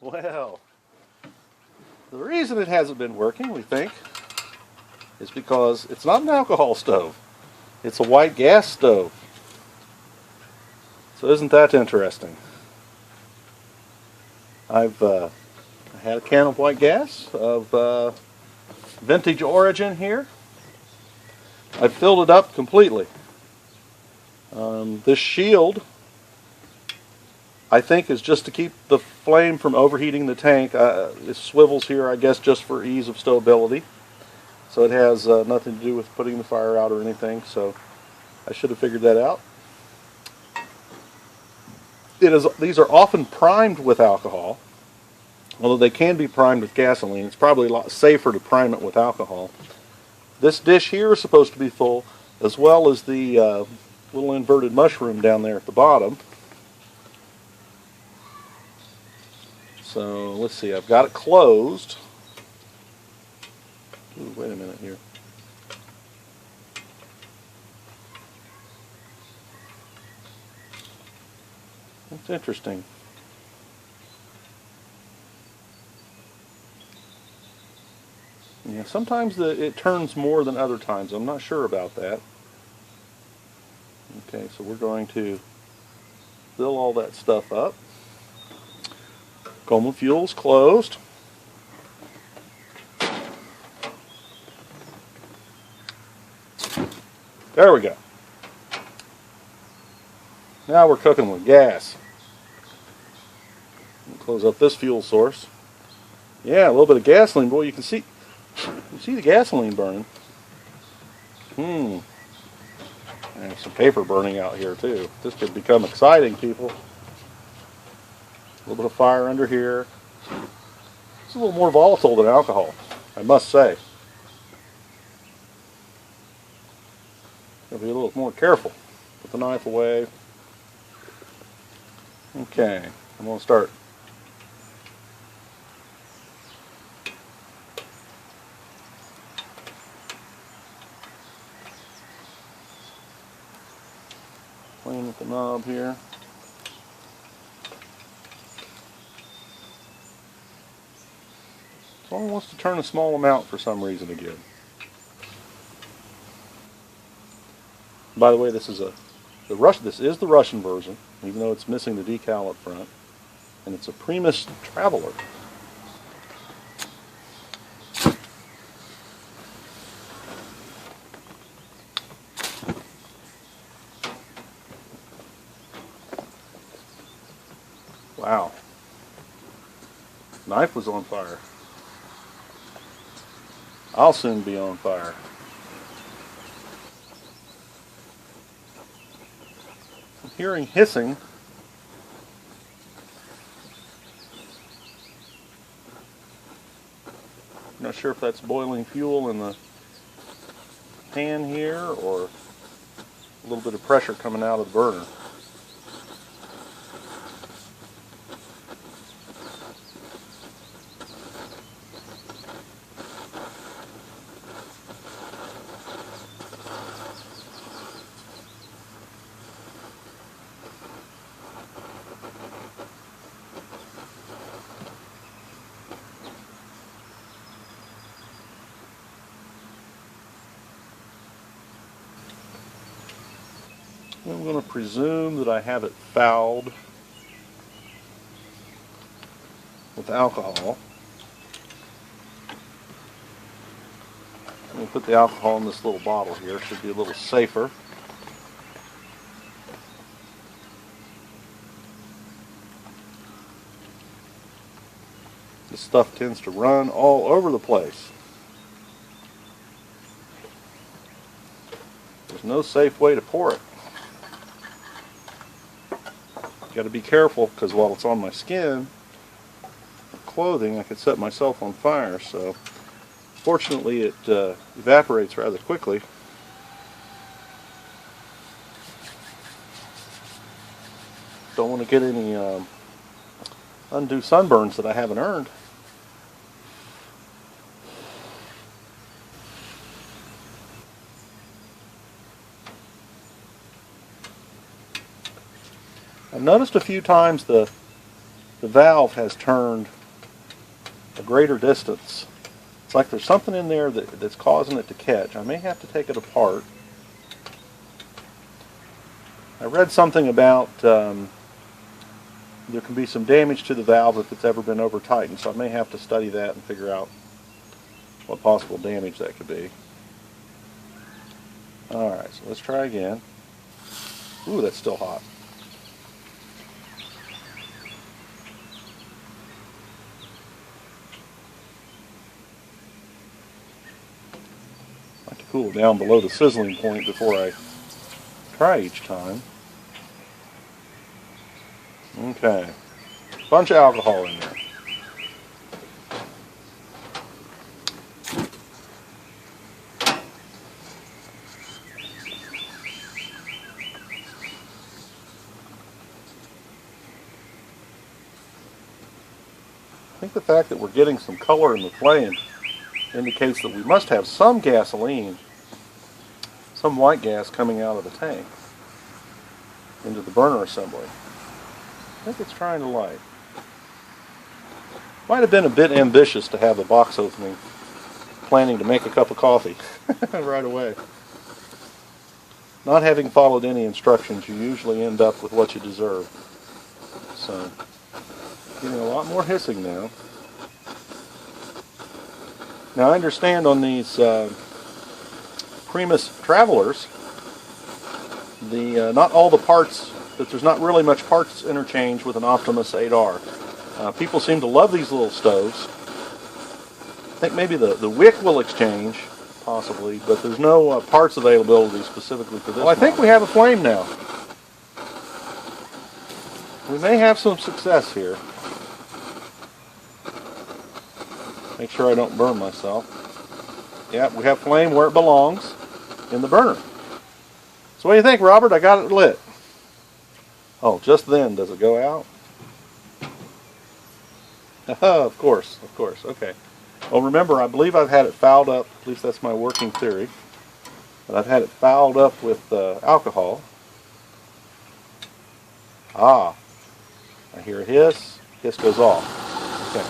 Well, the reason it hasn't been working, we think, is because it's not an alcohol stove. It's a white gas stove. So isn't that interesting? I've had a can of white gas of vintage origin here. I've filled it up completely. This shield, I think, is just to keep the flame from overheating the tank. It swivels here, I guess, just for ease of stowability. So it has nothing to do with putting the fire out or anything, so I should have figured that out. These are often primed with alcohol, although they can be primed with gasoline. It's probably a lot safer to prime it with alcohol. This dish here is supposed to be full, as well as the little inverted mushroom down there at the bottom. So let's see, I've got it closed. Ooh, wait a minute here. That's interesting. Yeah, sometimes it turns more than other times. I'm not sure about that. Okay, so we're going to fill all that stuff up. Coma fuel's closed. There we go. Now we're cooking with gas. Close up this fuel source. Yeah, a little bit of gasoline. Boy, you see the gasoline burning. And some paper burning out here too. This could become exciting, people. A little bit of fire under here. It's a little more volatile than alcohol, I must say. Gotta be a little more careful. Put the knife away. Okay, I'm going to start playing with the knob here. It only wants to turn a small amount for some reason again. By the way, this is the Russian version, even though it's missing the decal up front, and it's a Primus Traveler. Wow. Knife was on fire. I'll soon be on fire. I'm hearing hissing. I'm not sure if that's boiling fuel in the pan here or a little bit of pressure coming out of the burner. I'm going to presume that I have it fouled with alcohol. I'm going to put the alcohol in this little bottle here. It should be a little safer. This stuff tends to run all over the place. There's no safe way to pour it. Got to be careful because while it's on my skin or clothing, I could set myself on fire. So fortunately it evaporates rather quickly. Don't want to get any undue sunburns that I haven't earned. I've noticed a few times the the valve has turned a greater distance. It's like there's something in there that's causing it to catch. I may have to take it apart. I read something about there can be some damage to the valve if it's ever been over tightened, so I may have to study that and figure out what possible damage that could be. Alright, so let's try again. Ooh, that's still hot. I like to cool it down below the sizzling point before I try each time. Okay, bunch of alcohol in there. I think the fact that we're getting some color in the flame indicates that we must have some gasoline, some white gas coming out of the tank into the burner assembly. I think it's trying to light. Might have been a bit ambitious to have the box opening, planning to make a cup of coffee right away. Not having followed any instructions, you usually end up with what you deserve. So, getting a lot more hissing now. Now I understand on these Primus Travelers, not all the parts, that there's not really much parts interchange with an Optimus 8R. People seem to love these little stoves. I think maybe the wick will exchange, possibly, but there's no parts availability specifically for this. Well, I think we have a flame now. We may have some success here. Make sure I don't burn myself. Yeah, we have flame where it belongs, in the burner. So what do you think, Robert? I got it lit. Oh, just then, does it go out? Of course, okay. Well, remember, I believe I've had it fouled up, at least that's my working theory, but I've had it fouled up with alcohol. Ah, I hear a hiss goes off. Okay.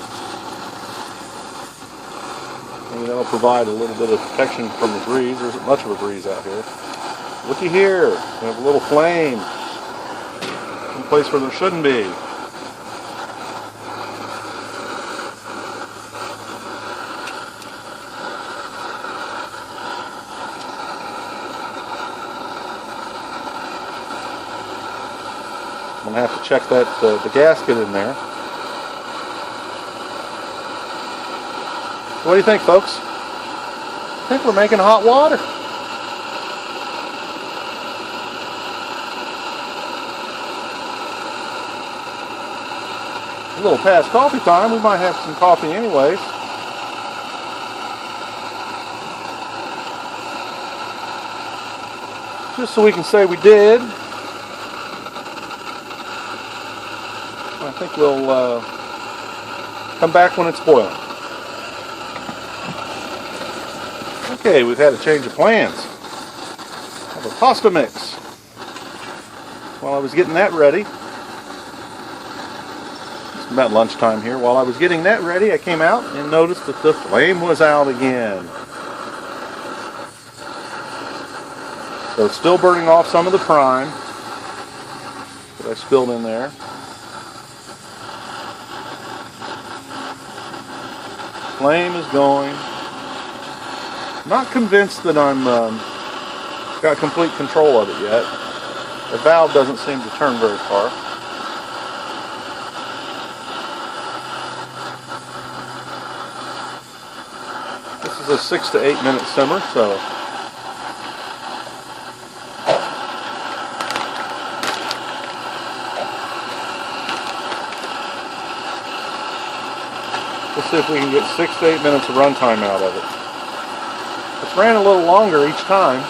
Maybe that'll provide a little bit of protection from the breeze. There isn't much of a breeze out here. Looky here, we have a little flame. Some place where there shouldn't be. I'm going to have to check that the gasket in there. What do you think, folks? I think we're making hot water. A little past coffee time. We might have some coffee anyways. Just so we can say we did. I think we'll come back when it's boiling. Okay, we've had a change of plans. I have a pasta mix. While I was getting that ready, it's about lunchtime here. While I was getting that ready, I came out and noticed that the flame was out again. So it's still burning off some of the prime that I spilled in there. Flame is going. Not convinced that I'm got complete control of it yet. The valve doesn't seem to turn very far. This is a 6 to 8 minute simmer, so let's see if we can get 6 to 8 minutes of runtime out of it. It's ran a little longer each time.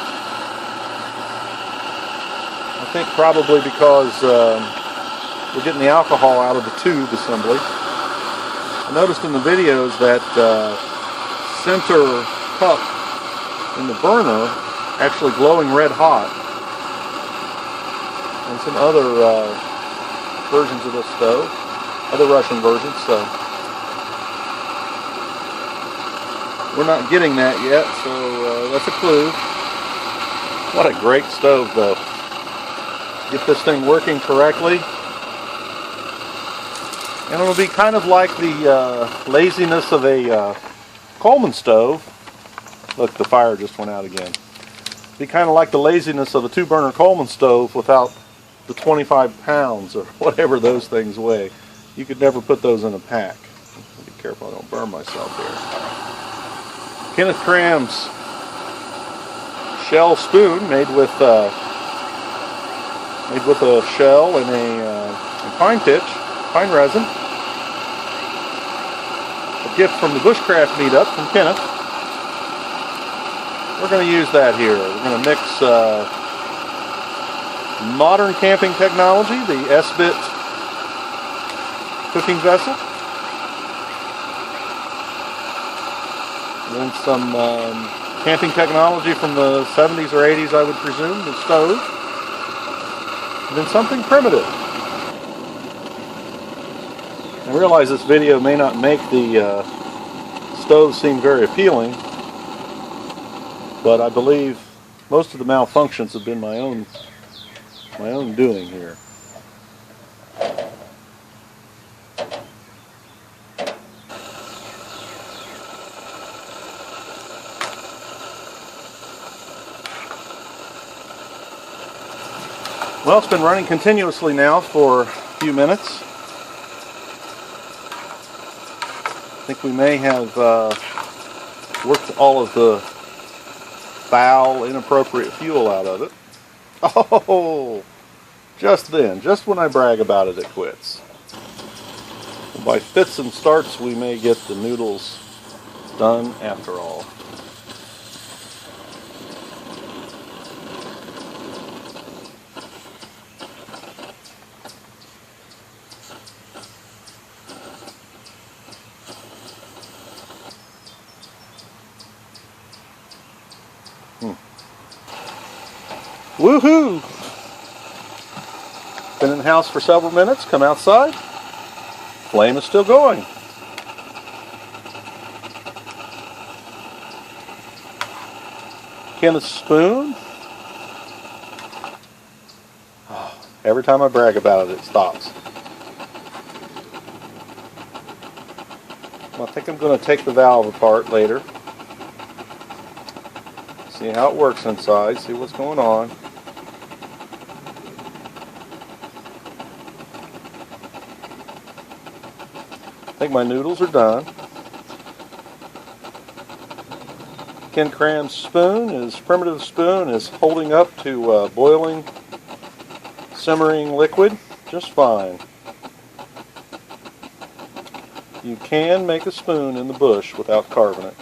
I think probably because we're getting the alcohol out of the tube assembly. I noticed in the videos that center cup in the burner actually glowing red hot. And some other versions of this stove. other Russian versions, so we're not getting that yet, so that's a clue. What a great stove, though. Get this thing working correctly, and it'll be kind of like the laziness of a Coleman stove. Look, the fire just went out again. Be kind of like the laziness of a 2-burner Coleman stove without the 25 pounds or whatever those things weigh. You could never put those in a pack. Be careful I don't burn myself here. Kenneth Cram's shell spoon made with a shell and a pine pitch, pine resin. A gift from the Bushcraft meetup from Kenneth. We're going to use that here. We're going to mix modern camping technology, the S-bit cooking vessel, and then some camping technology from the 70s or 80s, I would presume, the stove, and then something primitive. I realize this video may not make the stove seem very appealing, but I believe most of the malfunctions have been my own doing here. Well, it's been running continuously now for a few minutes. I think we may have worked all of the foul, inappropriate fuel out of it. Oh, just when I brag about it, it quits. And by fits and starts, we may get the noodles done after all. Woohoo! Been in the house for several minutes, come outside. Flame is still going. Kenneth's spoon. Oh, every time I brag about it, it stops. Well, I think I'm going to take the valve apart later. See how it works inside, see what's going on. I think my noodles are done. Ken Cram's spoon, his primitive spoon, is holding up to boiling, simmering liquid just fine. You can make a spoon in the bush without carving it.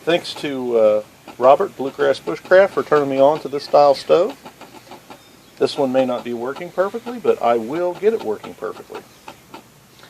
Thanks to Robert, Bluegrass Bushcraft, for turning me on to this style stove. This one may not be working perfectly, but I will get it working perfectly.